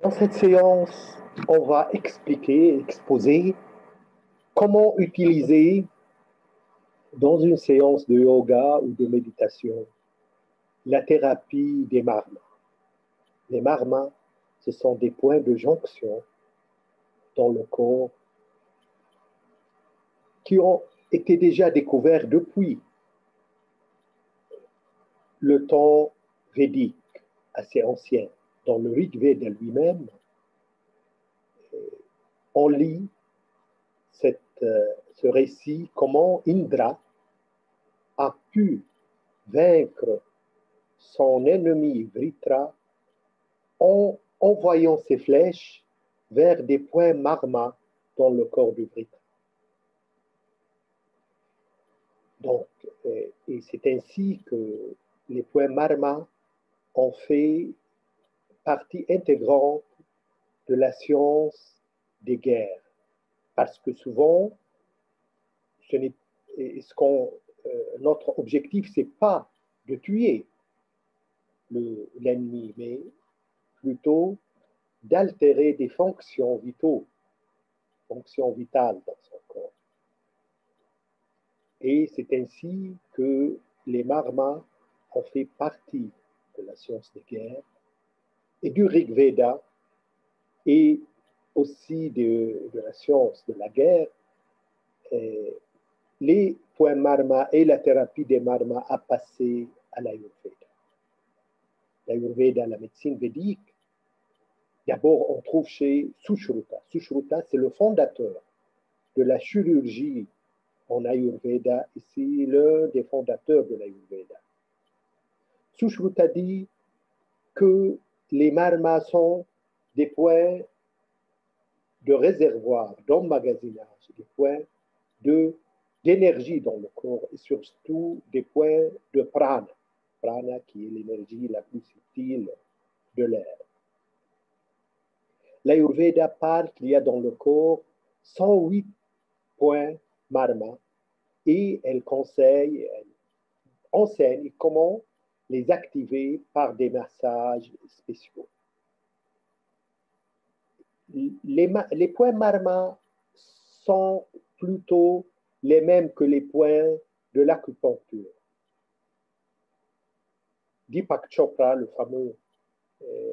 Dans cette séance, on va expliquer, exposer comment utiliser dans une séance de yoga ou de méditation la thérapie des marmas. Les marmas, ce sont des points de jonction dans le corps qui ont été déjà découverts depuis le temps védique, assez ancien. Dans le Rig Veda lui-même, on lit ce récit, comment Indra a pu vaincre son ennemi Vritra en envoyant ses flèches vers des points marma dans le corps du Vritra. Donc, et c'est ainsi que les points marma ont fait partie intégrante de la science des guerres. Parce que souvent, notre objectif, ce n'est pas de tuer l'ennemi, mais plutôt d'altérer des fonctions vitales dans son corps. Et c'est ainsi que les marmas ont fait partie de la science des guerres et du Rig Veda et aussi de la science de la guerre. Et les points marma et la thérapie des marmas a passé à l'Ayurveda. L'Ayurveda, la médecine védique, d'abord on trouve chez Sushruta. Sushruta, c'est le fondateur de la chirurgie en Ayurveda et c'est l'un des fondateurs de l'Ayurveda. Sushruta dit que les marmas sont des points de réservoir, d'emmagasinage, des points d'énergie dans le corps et surtout des points de prana. Prana qui est l'énergie la plus subtile de l'air. L'Ayurveda parle qu'il y a dans le corps 108 points marma et elle conseille, elle enseigne comment les activer par des massages spéciaux. Les points marma sont plutôt les mêmes que les points de l'acupuncture. Deepak Chopra, le fameux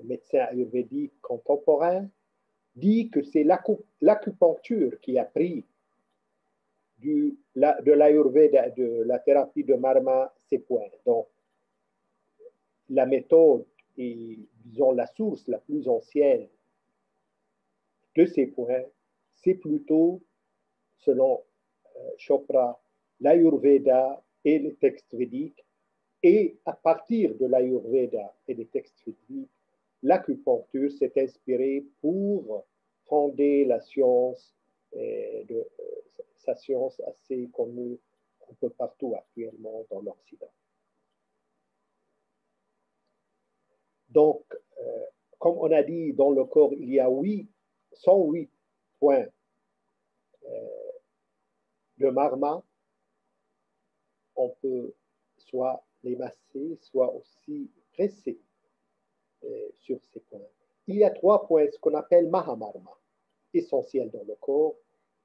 médecin ayurvédique contemporain, dit que c'est l'acupuncture qui a pris de l'ayurveda, de la thérapie de marma, ces points. Donc, la méthode et, disons, la source la plus ancienne de ces points, c'est plutôt, selon Chopra, l'ayurveda et les textes védiques. Et à partir de l'ayurveda et des textes védiques, l'acupuncture s'est inspirée pour fonder la science, sa science assez connue un peu partout actuellement dans l'Occident. Donc, comme on a dit, dans le corps, il y a 108 points de marma. On peut soit les masser, soit aussi presser sur ces points. Il y a 3 points, ce qu'on appelle mahamarma, essentiels dans le corps.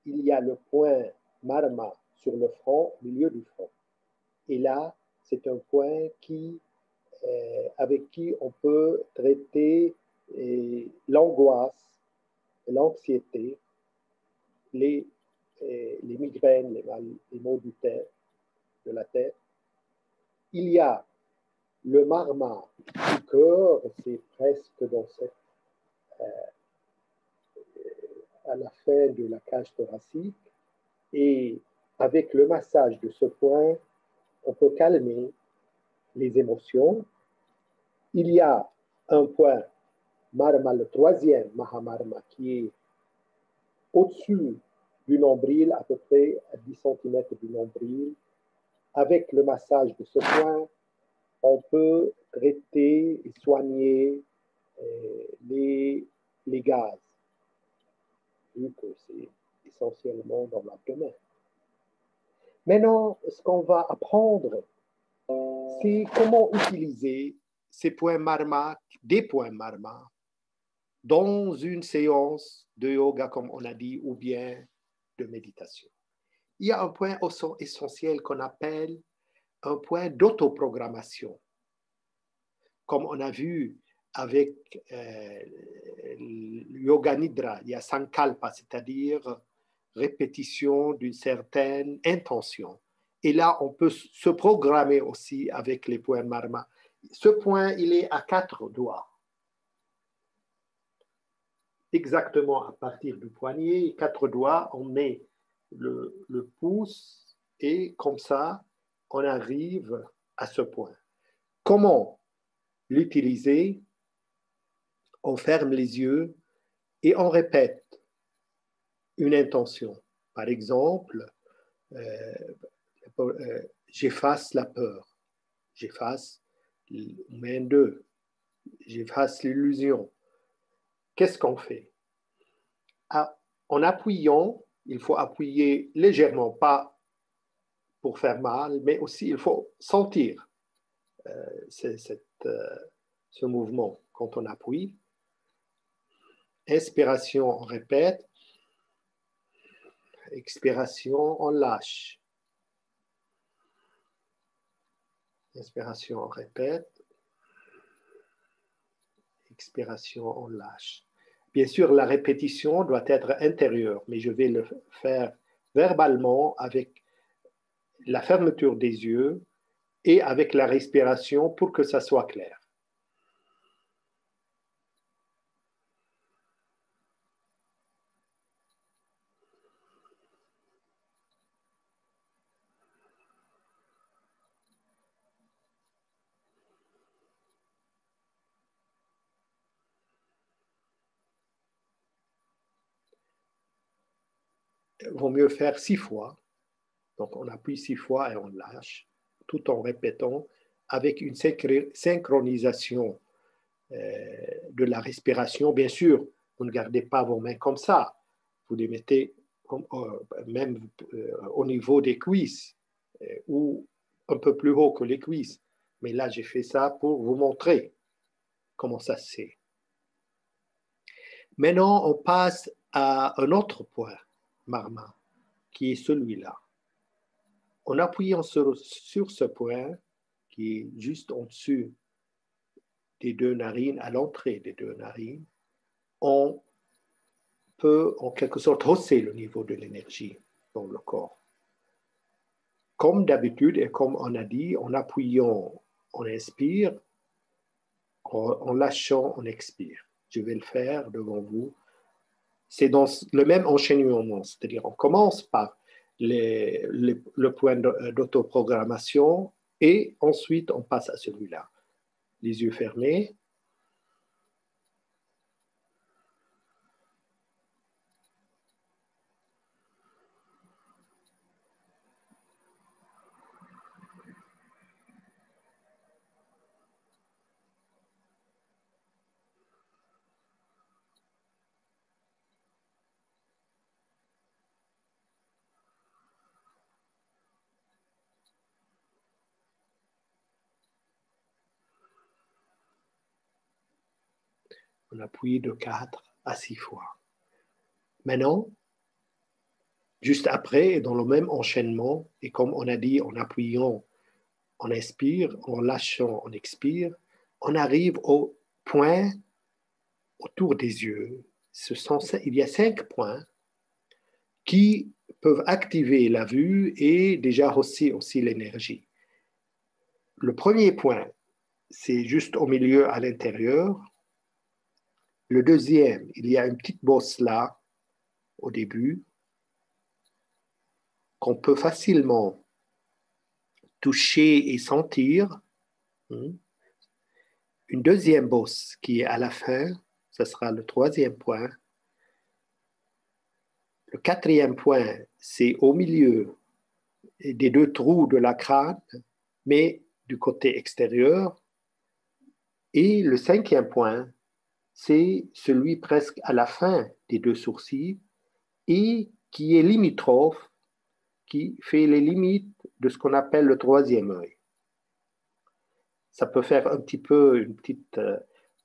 Il y a le point marma sur le front, au milieu du front. Et là, c'est un point avec qui on peut traiter l'angoisse, l'anxiété, les migraines, les maux de la tête. Il y a le marma du cœur, c'est presque dans à la fin de la cage thoracique. Et avec le massage de ce point, on peut calmer les émotions. Il y a un point marma, le 3e mahamarma, qui est au-dessus du nombril, à peu près à 10 cm du nombril. Avec le massage de ce point, on peut traiter et soigner les gaz, vu que c'est essentiellement dans l'abdomen. Maintenant, ce qu'on va apprendre, c'est comment utiliser ces points marma, des points marma, dans une séance de yoga, comme on a dit, ou bien de méditation. Il y a un point essentiel qu'on appelle un point d'autoprogrammation. Comme on a vu avec Yoga Nidra, il y a Sankalpa, c'est-à-dire répétition d'une certaine intention. Et là, on peut se programmer aussi avec les points Marma. Ce point, il est à 4 doigts. Exactement à partir du poignet, 4 doigts, on met le pouce et comme ça, on arrive à ce point. Comment l'utiliser? On ferme les yeux et on répète une intention. Par exemple, j'efface la peur, j'efface main 2, j'efface l'illusion. Qu'est-ce qu'on fait? En appuyant, il faut appuyer légèrement, pas pour faire mal, mais aussi il faut sentir ce mouvement quand on appuie. Inspiration, on répète. Expiration, on lâche. Inspiration, on répète. Expiration, on lâche. Bien sûr, la répétition doit être intérieure, mais je vais le faire verbalement avec la fermeture des yeux et avec la respiration pour que ça soit clair. Il vaut mieux faire 6 fois. Donc, on appuie 6 fois et on lâche, tout en répétant avec une synchronisation de la respiration. Bien sûr, vous ne gardez pas vos mains comme ça. Vous les mettez même au niveau des cuisses ou un peu plus haut que les cuisses. Mais là, j'ai fait ça pour vous montrer comment ça se fait. Maintenant, on passe à un autre point, Marma, qui est celui-là. En appuyant sur ce point, qui est juste au-dessus des 2 narines, à l'entrée des 2 narines, on peut en quelque sorte hausser le niveau de l'énergie dans le corps. Comme d'habitude et comme on a dit, en appuyant, on inspire, en lâchant, on expire. Je vais le faire devant vous. C'est dans le même enchaînement, c'est-à-dire on commence par le point d'autoprogrammation et ensuite on passe à celui-là. Les yeux fermés. On appuie de 4 à 6 fois. Maintenant, juste après, dans le même enchaînement, et comme on a dit, en appuyant, on inspire, en lâchant, on expire, on arrive au point autour des yeux. Il y a 5 points qui peuvent activer la vue et déjà hausser aussi l'énergie. Le premier point, c'est juste au milieu à l'intérieur. Le deuxième, il y a une petite bosse là, au début, qu'on peut facilement toucher et sentir. Une deuxième bosse qui est à la fin, ce sera le troisième point. Le quatrième point, c'est au milieu des 2 trous de la crâne, mais du côté extérieur. Et le cinquième point, c'est celui presque à la fin des 2 sourcils et qui est limitrophe, qui fait les limites de ce qu'on appelle le troisième œil. Ça peut faire un petit peu une petite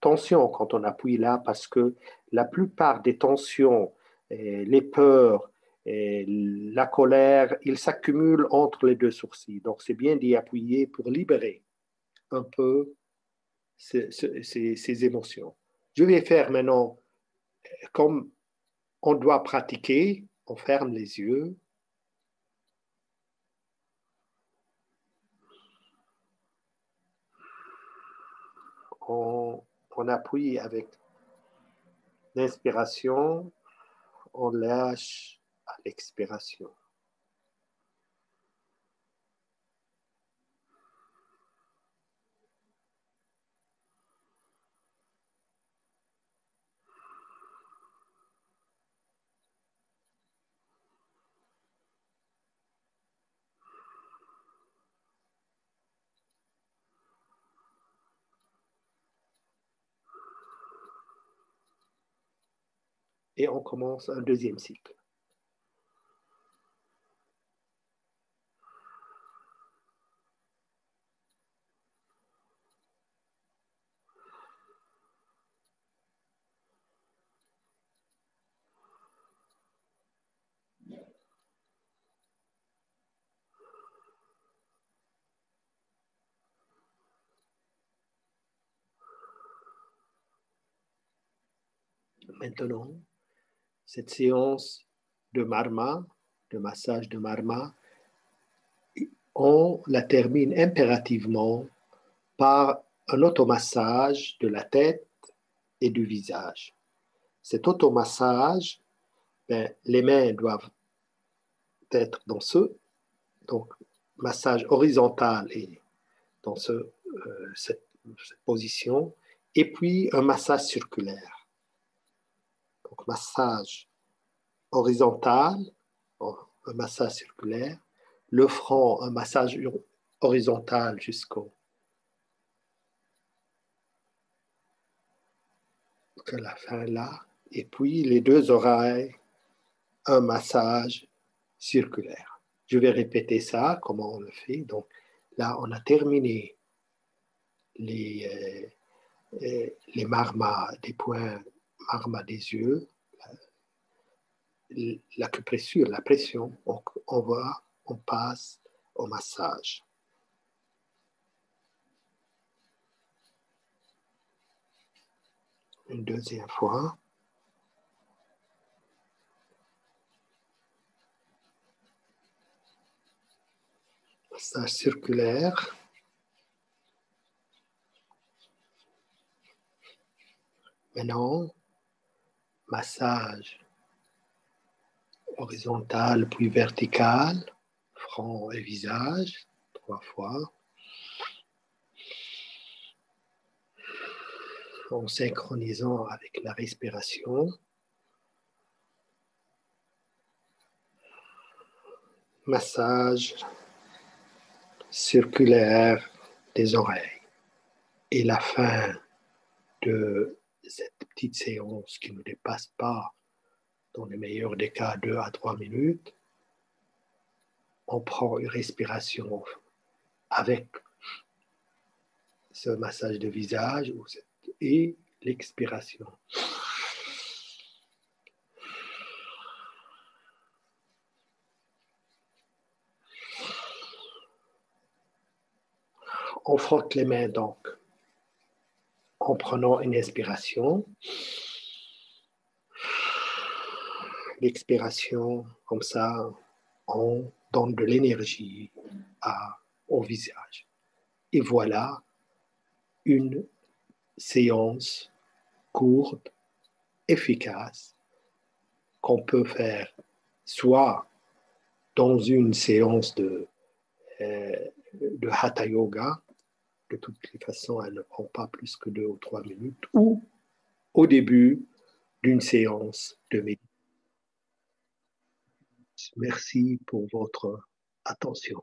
tension quand on appuie là parce que la plupart des tensions, les peurs, et la colère, ils s'accumulent entre les deux sourcils. Donc, c'est bien d'y appuyer pour libérer un peu ces émotions. Je vais faire maintenant, comme on doit pratiquer, on ferme les yeux. On appuie avec l'inspiration, on lâche à l'expiration. Et on commence un deuxième cycle. Maintenant, cette séance de marma, de massage de marma, on la termine impérativement par un automassage de la tête et du visage. Cet automassage, les mains doivent être dans donc massage horizontal et dans cette position, et puis un massage circulaire. Donc massage horizontal, un massage circulaire, le front, un massage horizontal jusqu'à la fin là, et puis les deux oreilles, un massage circulaire. Je vais répéter ça, comment on le fait. Donc là, on a terminé les marmas des points, marmas des yeux, l'acupressure, la pression. Donc on passe au massage. Une deuxième fois. Massage circulaire. Maintenant, massage horizontal puis vertical, front et visage, 3 fois. En synchronisant avec la respiration. Massage circulaire des oreilles. Et la fin de cette petite séance qui ne dépasse pas, dans le meilleur des cas, 2 à 3 minutes, on prend une respiration avec ce massage de visage et l'expiration. On frotte les mains donc en prenant une inspiration. L'expiration, comme ça, on donne de l'énergie au visage. Et voilà une séance courte, efficace, qu'on peut faire soit dans une séance de Hatha Yoga, de toutes les façons, elle ne prend pas plus que 2 ou 3 minutes, ou au début d'une séance de méditation. Merci pour votre attention.